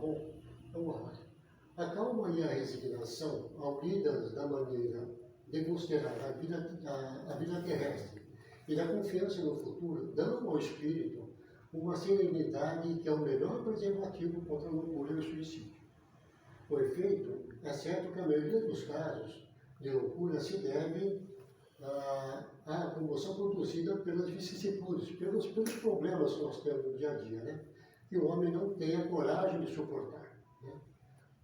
bom? Então, olha, a calma e a resignação, ao lidas da maneira de considerar a vida terrestre e da confiança no futuro, dão ao espírito uma serenidade que é o melhor preservativo contra a loucura e o suicídio. O efeito, é certo que a maioria dos casos de loucura se deve à comoção produzida pelas vicissitudes, pelos problemas que nós temos no dia a dia, né? Que o homem não tem a coragem de suportar. Né?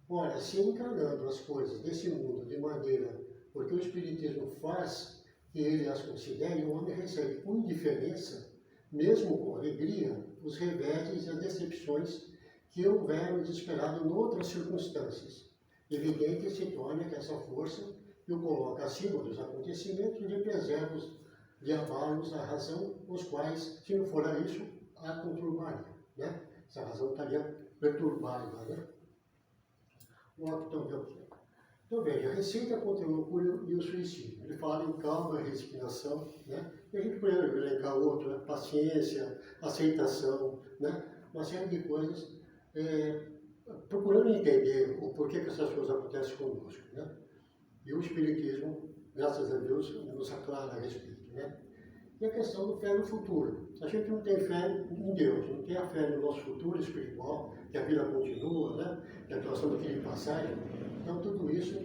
Ora, se encarnando as coisas desse mundo de maneira, porque o Espiritismo faz que ele as considere, o homem recebe com indiferença, mesmo com alegria, os reveses e as decepções que houveram desesperado em outras circunstâncias. Evidente se torna que essa força que o coloca acima dos acontecimentos e preserva de abalos a razão, os quais, se não fora isso, a conturbaria. Né? Essa razão estaria perturbada. Né? Então veja, a receita contra a loucura e o suicídio. Ele fala em calma e resignação, né? E a gente pode elencar outro, né? Paciência, aceitação, né? Uma série de coisas, procurando entender o porquê que essas coisas acontecem conosco. Né? E o Espiritismo, graças a Deus, nos aclara a respeito. Né? E a questão do fé no futuro. A gente não tem fé em Deus, não tem a fé no nosso futuro espiritual, que a vida continua, né? Que nós estamos aqui de passagem. Então, tudo isso,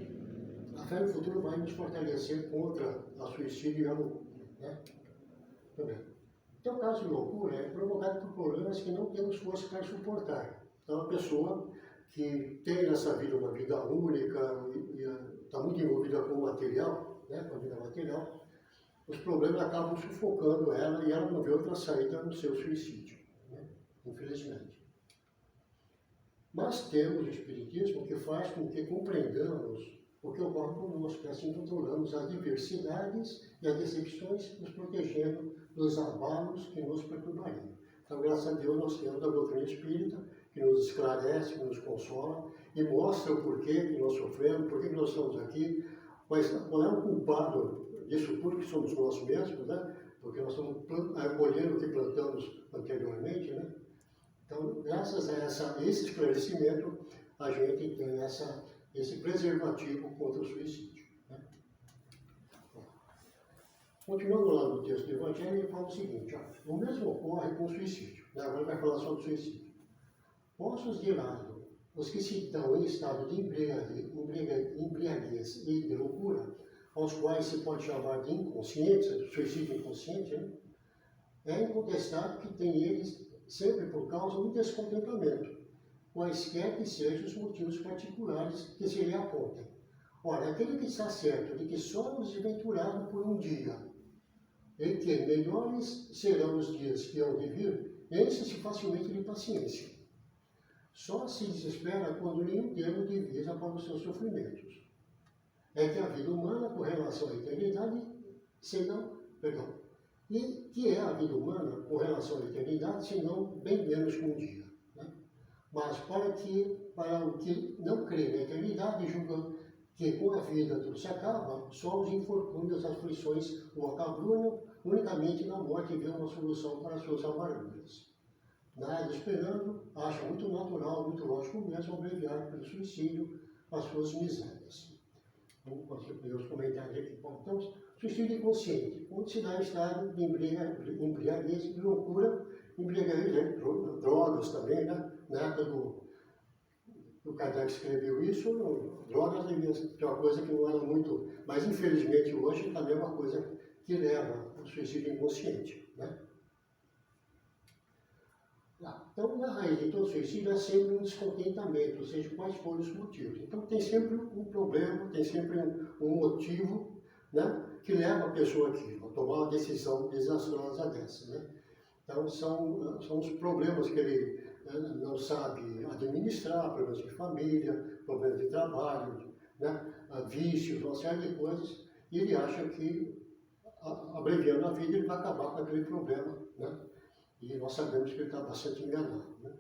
a fé no futuro vai nos fortalecer contra a suicídio e a loucura. Né? Também. Então, o caso de loucura é provocado por problemas que não temos força para suportar. Então, a pessoa que tem nessa vida uma vida única e está muito envolvida com o material, né? Com a vida material, os problemas acabam sufocando ela e ela não vê outra saída no seu suicídio, né? Infelizmente. Mas temos o Espiritismo que faz com que compreendamos o que ocorre conosco, e assim controlamos as diversidades e as decepções, nos protegendo dos abalos que nos perturbariam. Então, graças a Deus, nós temos a doutrina espírita que nos esclarece, que nos consola e mostra o porquê que nós sofremos, porquê que nós estamos aqui, qual é o culpado disso tudo, que somos nós mesmos, né? Porque nós estamos colhendo o que plantamos anteriormente, né? Então, graças a esse esclarecimento, a gente tem esse preservativo contra o suicídio. Né? Continuando lá no texto do Evangelho, ele fala o seguinte: ó, o mesmo ocorre com o suicídio. Né? Agora vai falar sobre o suicídio. Postos de lado os que se dão em estado de embriaguez e de loucura, aos quais se pode chamar de inconsciência, suicídio inconsciente, né? É incontestável que tem eles sempre por causa do descontentamento, quaisquer que sejam os motivos particulares que se lhe apontem. Ora, aquele que está certo de que somos desventurados por um dia, em que melhores serão os dias que hão de vir, enche-se facilmente de paciência. Só se desespera quando nenhum termo divisa para os seus sofrimentos. É que a vida humana, com relação à eternidade, e que é a vida humana com relação à eternidade, senão bem menos que um dia. Né? Mas para o que não crê na eternidade, julga que com a vida tudo se acaba, só os infortúnios, as aflições o acabrunham, unicamente na morte vê uma solução para as suas amarguras. Nada esperando, acha muito natural, muito lógico mesmo, abreviar pelo suicídio as suas misérias. Vamos fazer os comentários aqui. Bom, então, suicídio inconsciente, onde se dá estado de embriaguez, de loucura, embriaguez, né? Drogas também, né? Na época do Kardec escreveu isso, drogas devia ser uma coisa que não era muito, mas infelizmente hoje também é uma coisa que leva ao suicídio inconsciente, né? Então, na raiz de todo suicídio é sempre um descontentamento, ou seja, quais foram os motivos. Então, tem sempre um problema, tem sempre um motivo, né, que leva a pessoa a tomar uma decisão desastrosa dessa. Né? Então, são os problemas que ele não sabe administrar, problemas de família, problemas de trabalho, né, vícios, uma série de coisas, e ele acha que, abreviando a vida, ele vai acabar com aquele problema, né? E nós sabemos que ele está bastante enganado. Né?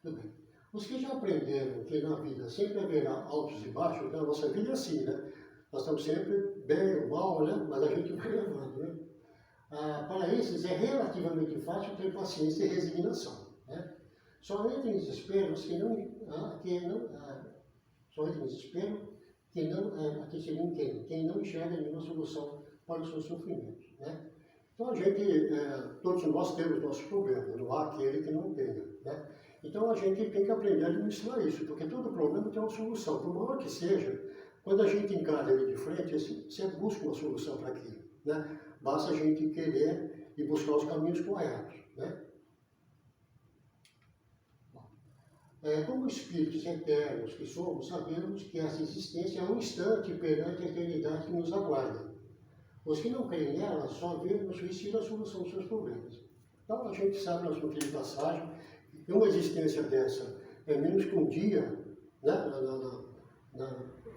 Tudo bem. Os que já aprenderam que na vida sempre haverá altos e baixos, né? A nossa vida é assim, né? Nós estamos sempre bem ou mal, né? Mas a gente vai levando. Né? Para esses é relativamente fácil ter paciência e resignação. Né? Só entra em desespero só entra em desespero aqui seria quem não enxerga nenhuma solução para os seus sofrimentos, né? Então a gente, todos nós temos nossos problemas, não há aquele que não tenha, né? Então a gente tem que aprender a administrar isso, porque todo problema tem uma solução, por maior que seja, quando a gente encara ele de frente, você busca uma solução para aquilo, né? Basta a gente querer e buscar os caminhos corretos, né? Como espíritos eternos que somos, sabemos que essa existência é um instante perante a eternidade que nos aguarda. Os que não creem nela só veem no suicídio a solução dos seus problemas. Então a gente sabe na sua passagem que uma existência dessa é menos que um dia, né,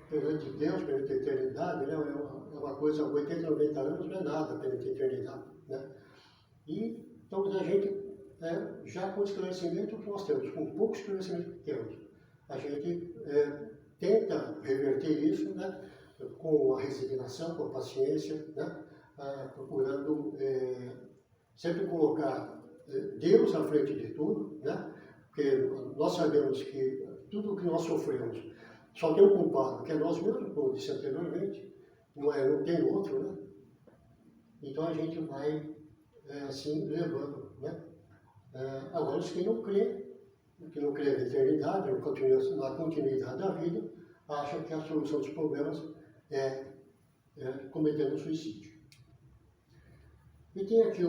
perante Deus, perante a eternidade, né, é uma coisa, 80, 90 anos não é nada perante a eternidade, né? E então a gente, já com o esclarecimento que nós temos, com pouco esclarecimento que temos, a gente tenta reverter isso, né, com a resignação, com a paciência, né, procurando sempre colocar Deus à frente de tudo, né, porque nós sabemos que tudo o que nós sofremos só tem um culpado, que é nós mesmos, como disse anteriormente, não tem outro, né? Então a gente vai assim levando, né? Agora, os que não creem na eternidade, na continuidade da vida, acham que a solução dos problemas é cometendo suicídio. E tem aqui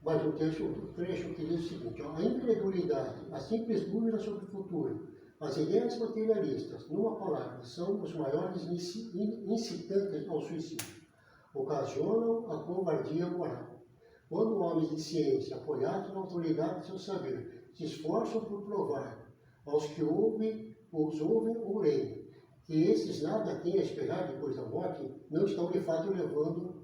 mais um trecho que diz o seguinte: a incredulidade, a simples dúvida sobre o futuro, as ideias materialistas, numa palavra, são os maiores incitantes ao suicídio. Ocasionam a covardia moral. Quando homens de ciência, apoiados na autoridade de seu saber, se esforçam por provar aos que os ouvem ou leem, que esses nada têm a esperar depois da morte, não estão de fato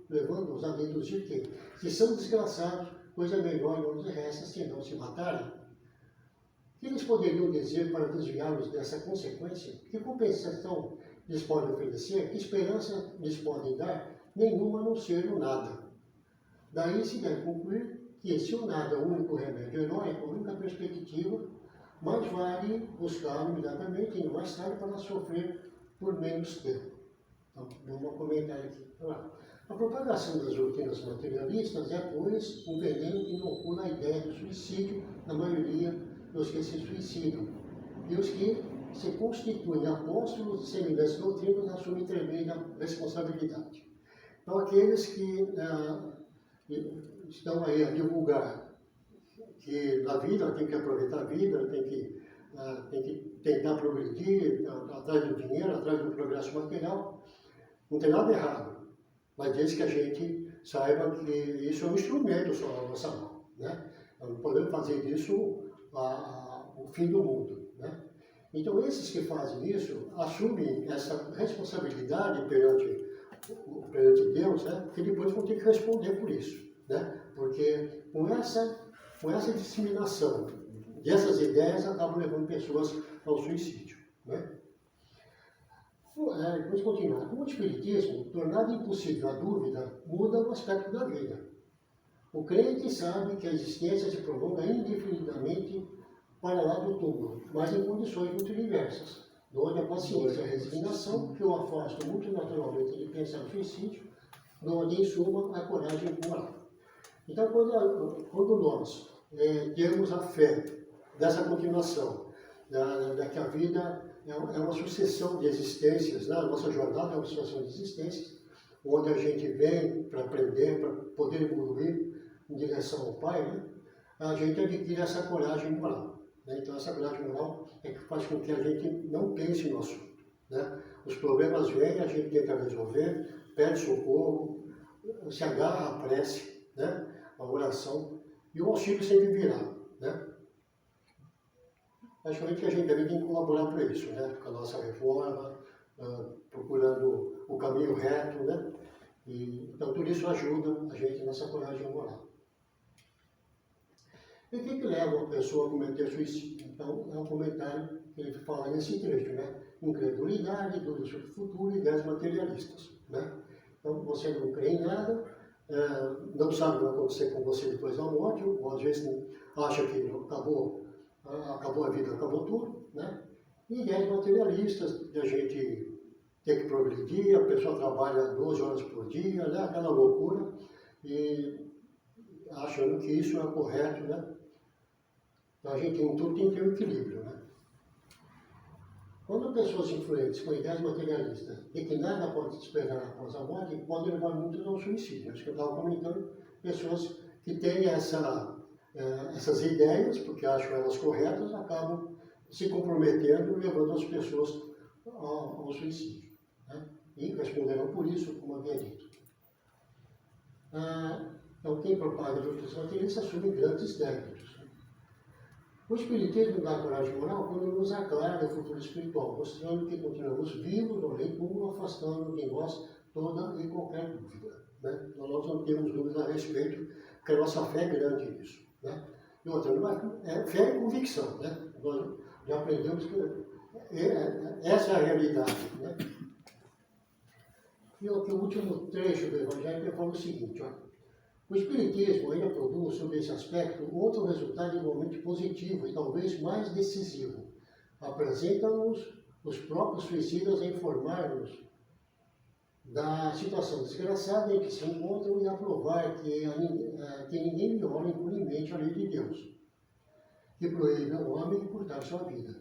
levando-os a deduzir que, se são desgraçados, coisa melhor não lhes resta senão se matarem. O que eles poderiam dizer para desviá-los dessa consequência? Que compensação lhes podem oferecer? Que esperança lhes podem dar? Nenhuma, a não ser o nada. Daí se deve concluir que, se o nada é o único remédio heróico, a única perspectiva, mais vale buscar imediatamente e mais tarde para sofrer por menos tempo. Então, vamos comentar aqui. A propagação das doutrinas materialistas é, pois, um veneno que inocula a ideia do suicídio na maioria dos que se suicidam. E os que se constituem apóstolos de semelhantes doutrinas assumem tremenda responsabilidade. Então, aqueles que estão aí a divulgar que na vida tem que aproveitar a vida, tem que tentar progredir, atrás do dinheiro, atrás do progresso material, não tem nada errado. Mas desde que a gente saiba que isso é um instrumento só na nossa mão, né? Não podemos fazer disso o fim do mundo, né? Então, esses que fazem isso assumem essa responsabilidade perante Deus, né? Que depois vão ter que responder por isso, né? Porque com essa disseminação dessas ideias acabam levando pessoas ao suicídio, né? Vamos continuar. Com o Espiritismo, tornado impossível a dúvida, muda o aspecto da vida. O crente sabe que a existência se prolonga indefinidamente para lá do túmulo, mas em condições muito diversas, onde a paciência e a resignação, que o afastam muito naturalmente de pensar no suicídio, onde, em suma, a coragem moral. Então, quando nós temos a fé dessa continuação, da que a vida é uma sucessão de existências, né? A nossa jornada é uma sucessão de existências, onde a gente vem para aprender, para poder evoluir em direção ao Pai, né? A gente adquire essa coragem moral, né? Então, essa coragem moral é que faz com que a gente não pense no assunto, né? Os problemas vêm, a gente tenta resolver, pede socorro, se agarra à prece, né? A oração, e o auxílio sempre virá, né? Praticamente que a gente também tem que colaborar para isso, né? Com a nossa reforma, procurando o caminho reto, né? Então, tudo isso ajuda a gente nessa coragem moral. E o que leva uma pessoa a cometer suicídio? Então, é um comentário que ele fala nesse trecho, né? Incredulidade, dúvida sobre o futuro e ideias materialistas, né? Então, você não crê em nada, não sabe o que vai acontecer com você depois da morte, ou às vezes acha que acabou a vida, acabou tudo, né? E ideias materialistas, de a gente ter que progredir, a pessoa trabalha 12 horas por dia, né? Aquela loucura, e achando que isso é correto, né? Então a gente tudo tem que ter um equilíbrio, né? Quando pessoas influentes com ideias materialistas de que nada pode se esperar após a morte, podem levar muitos ao suicídio. Acho que eu estava comentando pessoas que têm essas ideias, porque acham elas corretas, acabam se comprometendo e levando as pessoas ao suicídio. Né? E responderão por isso, como havia dito. Então, quem propaga doutrinas materialistas assume grandes débitos. O Espiritismo dá coragem moral quando nos aclara o futuro espiritual, mostrando que continuamos vivos no além-túmulo, afastando de nós toda e qualquer dúvida. Né? Então, nós não temos dúvida a respeito, porque a nossa fé é grande nisso. Né? E outra, fé e convicção. Né? Nós já aprendemos que essa é a realidade. Né? E o último trecho do Evangelho fala o seguinte, ó. O Espiritismo ainda produz, sobre esse aspecto, outro resultado igualmente positivo e talvez mais decisivo. Apresenta-nos os próprios suicidas a informar-nos da situação desgraçada em que se encontram e a provar que ninguém viola impunemente a lei de Deus, que proíbe ao homem encurtar sua vida.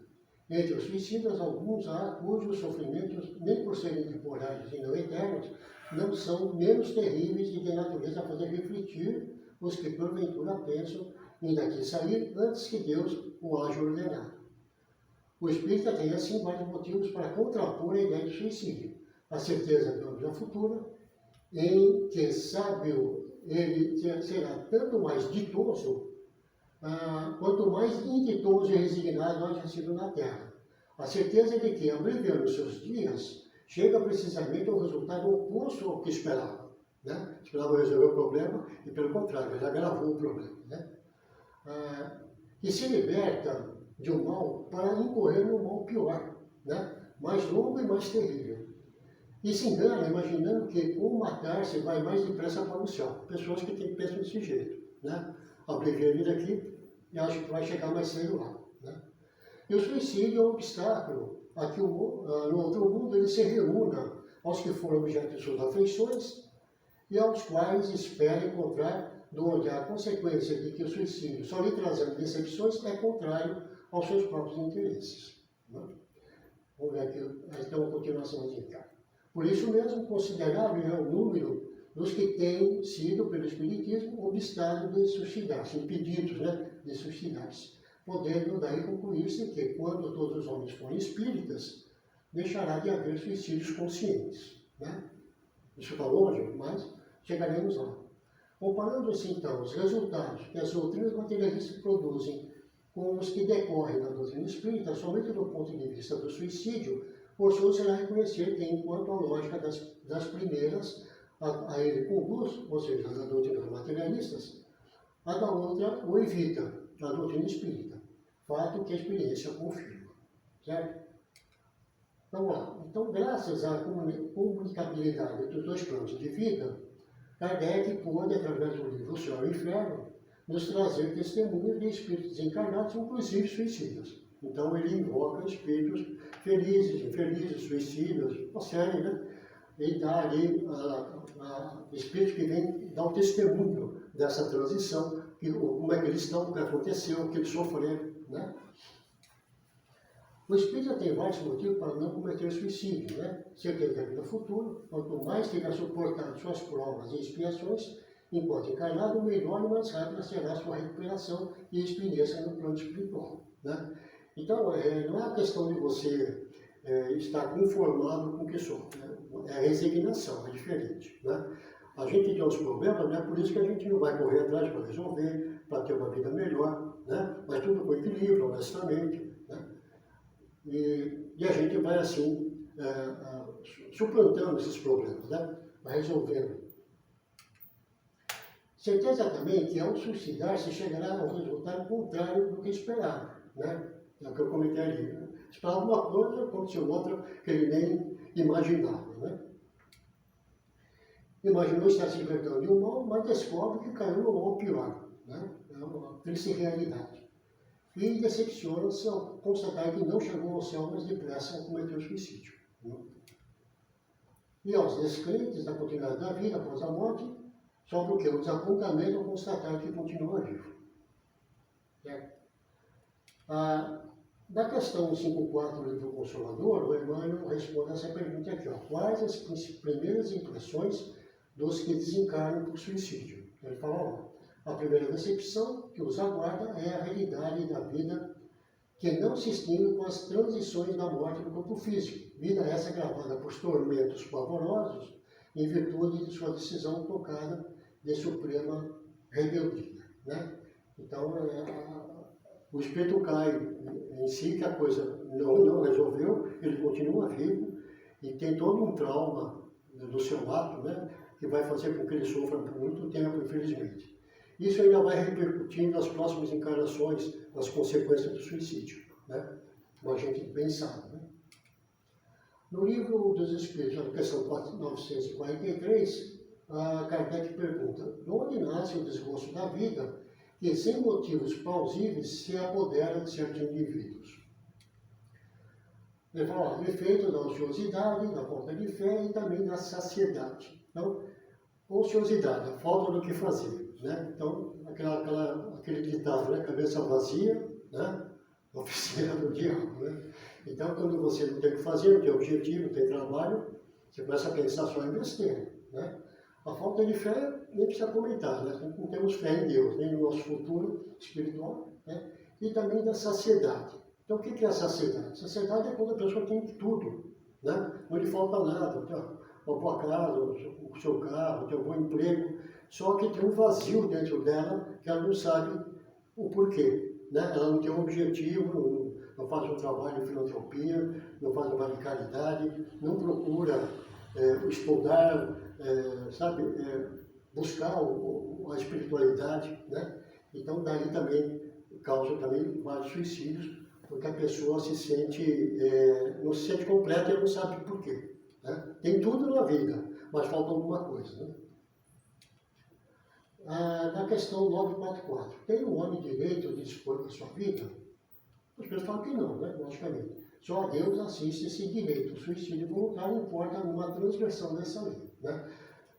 Entre os suicidas, alguns há cujos sofrimentos, nem por serem temporários e não eternos, não são menos terríveis e de natureza a fazer refletir os que porventura pensam em daqui sair antes que Deus o haja ordenado. O espírita tem assim vários motivos para contrapor a ideia de suicídio. A certeza de uma vida futura, em que sábio ele será tanto mais ditoso, quanto mais inditoso e resignado haja sido na Terra. A certeza de que, abreviando os seus dias, chega precisamente ao resultado oposto ao que esperava. Né? Esperava resolver o problema e, pelo contrário, ele agravou o problema. Né? E se liberta de um mal para incorrer num mal pior, né? Mais longo e mais terrível. E se engana imaginando que, com matar-se, vai mais depressa para o céu. Pessoas que pensam desse jeito. Né? Abrevia a vida aqui e acham que vai chegar mais cedo lá. Né? E o suicídio é um obstáculo a que no outro mundo ele se reúna aos que foram objeto de suas afeições e aos quais espera encontrar, de onde a consequência de que o suicídio, só lhe trazendo decepções, é contrário aos seus próprios interesses. Né? Vamos ver aqui, então, a continuação de cá. Por isso mesmo, considerável é o número dos que têm sido, pelo Espiritismo, obstáculos de suicidar-se, impedidos, né, de suicidar-se, podendo daí concluir-se que, quando todos os homens forem espíritas, deixará de haver suicídios conscientes. Né? Isso está longe, mas chegaremos lá. Comparando-se, então, os resultados que as doutrinas materialistas produzem com os que decorrem da doutrina espírita, somente do ponto de vista do suicídio, forçoso será reconhecer que, enquanto a lógica das primeiras a ele conduz, ou seja, das doutrinas materialistas, a da outra o evita, a doutrina espírita. Fato que a experiência confirma. Certo? Então, então, graças à comunicabilidade dos dois planos de vida, Kardec pôde, através do livro O Céu e o Inferno, nos trazer testemunhos de espíritos encarnados, inclusive suicidas. Então, ele invoca espíritos felizes, infelizes, suicidas, uma série, né? E dá ali espíritos que vêm dar o testemunho dessa transição, como é que eles estão, o que aconteceu, o que eles sofreram. Né? O espírita tem vários motivos para não cometer suicídio. Né? Certeza da vida futura, quanto mais tiver suportado suas provas e expiações, enquanto encarnado, melhor e mais rápida será a sua recuperação e experiência no plano espiritual. Né? Então, não é uma questão de você estar conformado com o que sofre. Né? É a resignação, é diferente. Né? A gente tem os problemas, né? Por isso que a gente não vai correr atrás para resolver, para ter uma vida melhor, né? Mas tudo com equilíbrio, honestamente. Né? E a gente vai assim, suplantando esses problemas, né? Vai resolvendo. Certeza também que ao suicidar-se chegará ao resultado contrário do que esperava. Né? É o que eu comentei ali. Né? Esperava uma coisa, aconteceu outra que ele nem imaginava. Né? Imaginou estar se libertando de um mal, mas descobre que caiu no mal pior. Né? uma triste realidade. E decepciona-se ao constatar que não chegou ao céu, mas depressa cometeu suicídio. E aos descrentes da continuidade da vida após a morte, sobra o quê? O desapontamento ao constatar que continua vivo. Da questão 5.4 do livro Consolador, o Emmanuel responde essa pergunta aqui. Quais as primeiras impressões dos que desencarnam por suicídio? Ele fala, a primeira decepção que os aguarda é a realidade da vida que não se extingue com as transições da morte no corpo físico. Vida essa gravada por tormentos pavorosos em virtude de sua decisão tocada de suprema rebeldia. Né? Então, o espírito cai em si, que a coisa não resolveu, ele continua vivo e tem todo um trauma do seu ato, né, que vai fazer com que ele sofra por muito tempo, infelizmente. Isso ainda vai repercutir nas próximas encarnações, nas consequências do suicídio, né, como a gente bem sabe. Né? No livro dos Espíritos, na questão 943, Kardec pergunta, de onde nasce o desgosto da vida que, sem motivos plausíveis, se apodera de certos indivíduos? Ele fala, efeito da ociosidade, da falta de fé e também da saciedade. Então, ociosidade, a falta do que fazer. Né? Então, aquele ditado, né? Cabeça vazia, né? Oficina do diabo. Né? Então, quando você não tem o que fazer, não tem objetivo, não tem trabalho, você começa a pensar só em besteira. Né? A falta de fé, nem precisa comentar, né? Não temos fé em Deus, nem no nosso futuro espiritual, né? E também da saciedade. Então, o que é a saciedade? Saciedade é quando a pessoa tem tudo, né? Não lhe falta nada, tem uma boa casa, o seu carro, tem um bom emprego, só que tem um vazio dentro dela que ela não sabe o porquê, né? Ela não tem um objetivo, não faz um trabalho de filantropia, não faz um trabalho de caridade, não procura estudar, buscar a espiritualidade, né? Então, daí também causa também vários suicídios, porque a pessoa se sente, não se sente completa e não sabe por quê. Né? Tem tudo na vida, mas falta alguma coisa. Né? Na questão 944, tem o homem direito de dispor da sua vida? As pessoas falam que não, né? Logicamente. Só Deus assiste esse direito. O suicídio voluntário importa numa transgressão dessa lei. Né?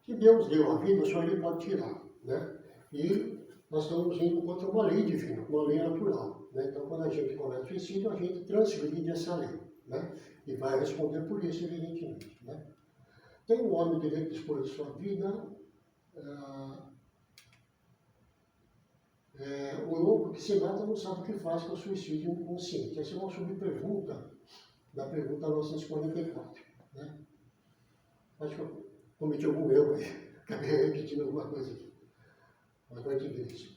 Se Deus deu a vida, só Ele pode tirar. Né? E nós estamos indo contra uma lei divina, uma lei natural. Né? Então, quando a gente comete suicídio, a gente transgride essa lei. Né? E vai responder por isso, evidentemente. Né? Tem o homem direito de dispor de sua vida. O louco que se mata não sabe o que faz com o suicídio inconsciente. Essa é uma subpergunta da pergunta 944. Né? Acho que eu cometi algum erro aí. Acabei repetindo alguma coisa aqui. Mas vai te ver isso.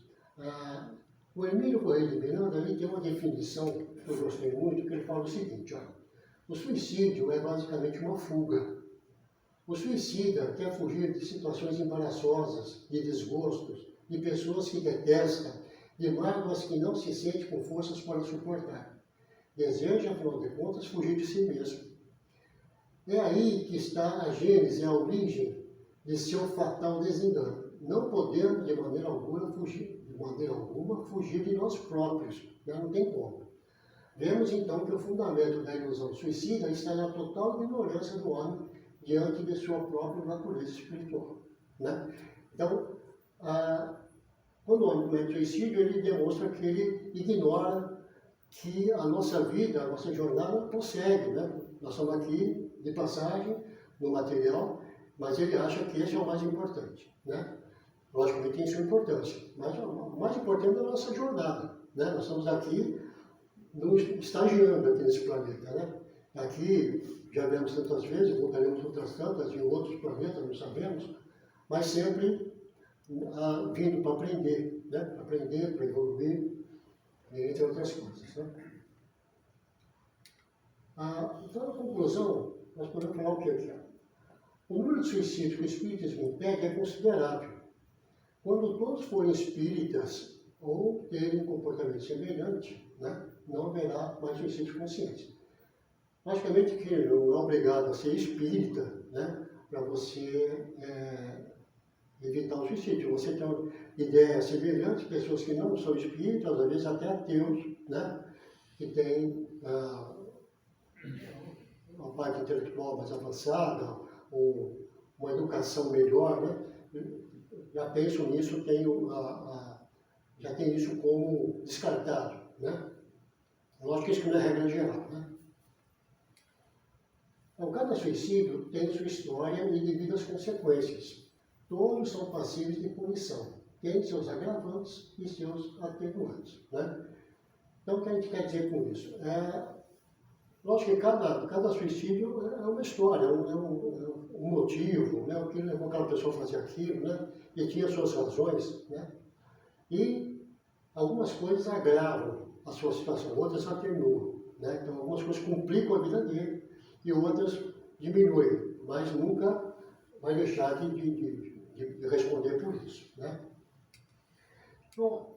O Emílio Correia de Miranda ele tem uma definição que eu gostei muito, que ele fala o seguinte, o suicídio é basicamente uma fuga. O suicida quer fugir de situações embaraçosas, de desgostos, de pessoas que detesta, de mágoas que não se sente com forças para suportar. Deseja, afinal de contas, fugir de si mesmo. É aí que está a gênese, a origem de seu fatal desengano. Não podemos, de maneira alguma, fugir de nós próprios. Né? Não tem como. Vemos, então, que o fundamento da ilusão suicida está na total ignorância do homem diante de sua própria natureza espiritual. Né? Então, quando o homem comete suicídio, ele demonstra que ele ignora que a nossa vida, a nossa jornada prossegue. Né? Nós estamos aqui de passagem no material, mas ele acha que esse é o mais importante. Né? Logicamente tem sua importância, mas o mais importante é a nossa jornada. Né? Nós estamos aqui estagiando aqui nesse planeta. Né? Aqui já vemos tantas vezes, voltaremos outras tantas em outros planetas, não sabemos, mas sempre vindo para aprender, né? Para evoluir, entre outras coisas. Né? Então, na conclusão, nós podemos falar o que aqui? O número de suicídios que o espiritismo impede é considerável. Quando todos forem espíritas ou terem um comportamento semelhante, né, não haverá mais suicídios conscientes. Logicamente que não é obrigado a ser espírita, né, para você evitar o suicídio. Você ideias semelhantes, pessoas que não são espíritas, às vezes até ateus, né? Que têm uma parte intelectual mais avançada, ou uma educação melhor, né? Já pensam nisso, já tem isso como descartado, né? Lógico que isso não é regra geral, né? Então, cada suicídio tem sua história e devidas consequências. Todos são passíveis de punição. Tem seus agravantes e seus atenuantes, né? Então, o que a gente quer dizer com isso? Lógico que cada suicídio é uma história, é um motivo, né? O que levou aquela pessoa a fazer aquilo, né? E tinha suas razões, né? E algumas coisas agravam a sua situação, outras atenuam, né? Então, algumas coisas complicam a vida dele e outras diminuem, mas nunca vai deixar de responder por isso, né? Bom,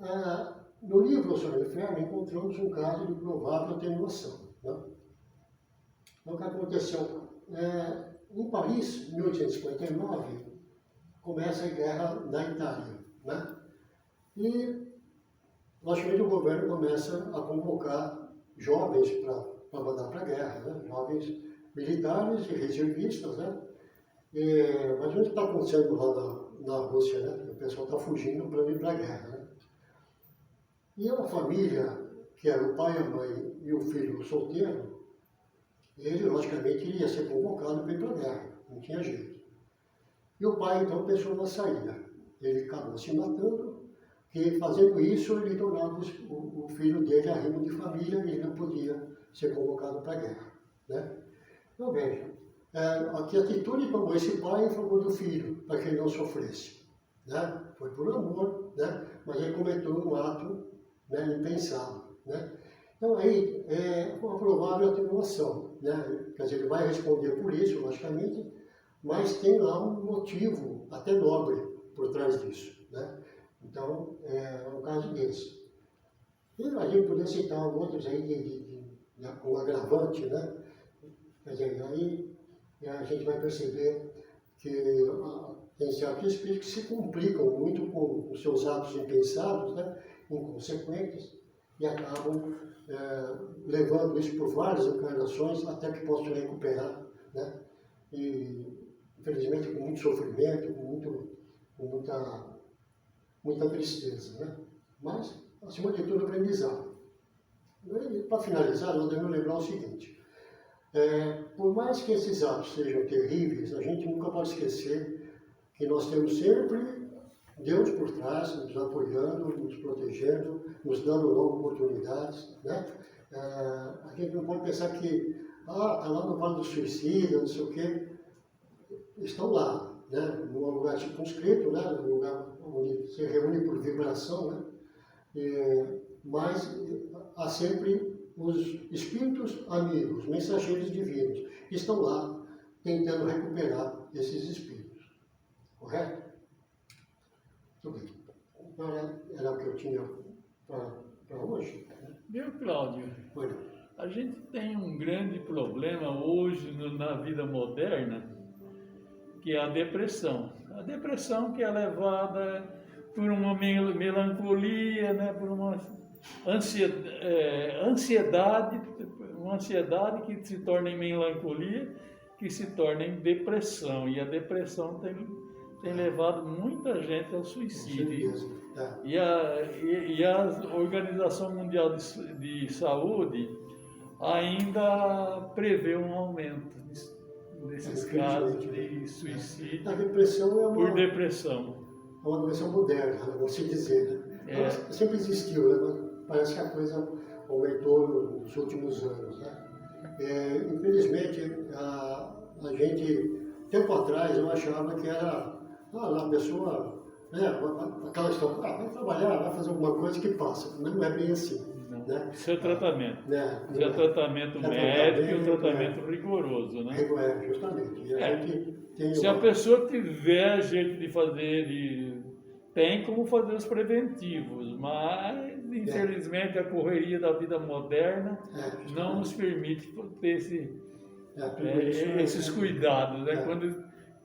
no livro O Céu e o Inferno encontramos um caso de provável atenuação, né? Então, o que aconteceu? Em Paris, em 1859, começa a guerra na Itália, né? E, logicamente, o governo começa a convocar jovens para mandar para a guerra, né? Jovens militares e reservistas, né? Mas o que está acontecendo lá na Rússia, né? O pessoal está fugindo para ir para a guerra, né? E uma família, que era o pai, a mãe e o filho solteiro, ele, logicamente, ia ser convocado para ir para a guerra, não tinha jeito. E o pai, então, pensou na saída. Ele acabou se matando, e fazendo isso, ele tornava o filho dele arrimo de família, e ele não podia ser convocado para a guerra, né? Então, veja, que atitude tomou esse pai em favor do filho, para que ele não sofresse, né? Foi por amor, né? Mas ele cometeu um ato, né, impensável, né? Então, aí, é uma provável atenuação, né? Quer dizer, ele vai responder por isso, logicamente, mas tem lá um motivo, até nobre, por trás disso, né? Então, é um caso desse. E a gente poderia citar outros aí com agravante, né? Quer dizer, aí a gente vai perceber que tem certos espíritos que se complicam muito com os seus atos impensados, né? Inconsequentes, e acabam levando isso por várias encarnações até que possam recuperar, né? E, infelizmente, com muito sofrimento, com muita tristeza, né? Mas, acima de tudo, aprendizado. Para finalizar, eu devo lembrar o seguinte: por mais que esses atos sejam terríveis, a gente nunca pode esquecer que nós temos sempre Deus por trás, nos apoiando, nos protegendo, nos dando novas oportunidades, né? A gente não pode pensar que, está lá no Vale do Suicida, não sei o quê. Estão lá, né? Num lugar circunscrito, né? Num lugar onde se reúne por vibração, né? Mas há sempre os espíritos amigos, mensageiros divinos, que estão lá tentando recuperar esses espíritos. Correto? Tudo bem. Então, era o que eu tinha para hoje. Viu, Cláudio? Olha, A gente tem um grande problema hoje na vida moderna, que é a depressão. A depressão que é levada por uma melancolia, né? Por uma ansiedade, uma ansiedade que se torna em melancolia, que se torna em depressão. E a depressão tem levado muita gente ao suicídio. E a Organização Mundial de Saúde ainda prevê um aumento desses casos de suicídio a depressão por depressão. É uma doença moderna, vamos dizer, né? Ela sempre existiu, né? Mas parece que a coisa aumentou nos últimos anos, né? Infelizmente, a gente, tempo atrás, eu achava que era a pessoa, né? Aquela história, vai trabalhar, vai fazer alguma coisa que passa, mas não é bem assim. Né? Isso é tratamento. Isso é tratamento médico e um tratamento rigoroso, né? Justamente. E a gente tem Se a pessoa tiver jeito de fazer, tem como fazer os preventivos, mas infelizmente a correria da vida moderna não nos permite ter esses cuidados, né?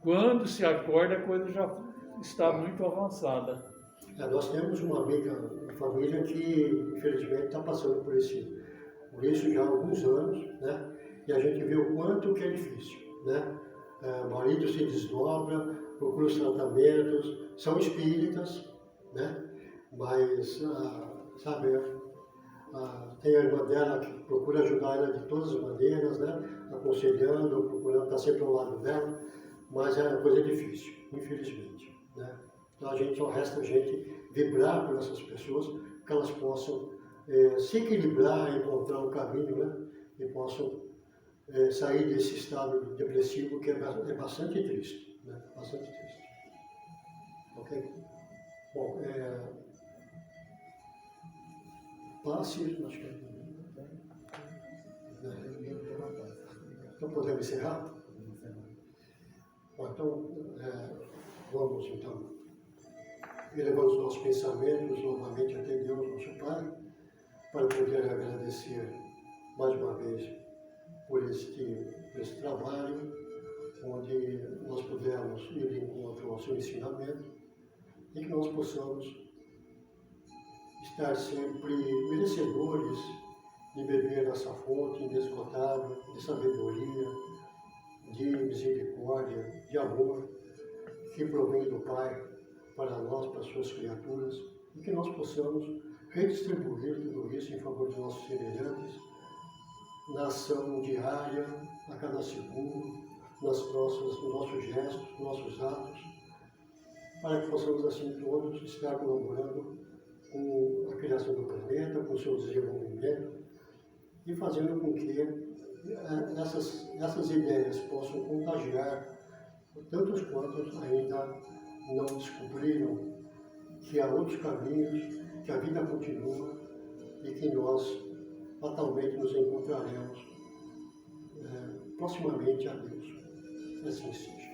Quando se acorda, a coisa já está muito avançada. Nós temos uma amiga, uma família que, infelizmente, está passando por isso já há alguns anos, né? E a gente vê o quanto que é difícil, né? O marido se desdobra, procura os tratamentos, são espíritas, né? Mas, sabe, tem a irmã dela que procura ajudar ela de todas as maneiras, né? Aconselhando, procurando estar sempre ao lado dela, mas é uma coisa difícil, infelizmente, né? Então só resta a gente vibrar por essas pessoas, que elas possam se equilibrar, encontrar um caminho, né? E possam sair desse estado depressivo que é bastante triste, né? Bastante triste. Ok? Bom, passe, acho que então podemos encerrar? Bom, então, vamos então elevando os nossos pensamentos novamente até Deus, nosso Pai, para poder agradecer mais uma vez por esse trabalho, onde nós pudemos ir de encontro ao seu ensinamento e que nós possamos estar sempre merecedores de beber essa fonte inesgotável de sabedoria, de misericórdia, de amor, que provém do Pai para nós, para as suas criaturas, e que nós possamos redistribuir tudo isso em favor de nossos semelhantes, na ação diária, a cada segundo, nos nossos gestos, nos nossos atos, para que possamos assim todos estar colaborando com a criação do planeta, com o seu desenvolvimento, e fazendo com que essas ideias possam contagiar tantos quantos ainda não descobriram que há outros caminhos, que a vida continua e que nós fatalmente nos encontraremos proximamente a Deus. Assim seja.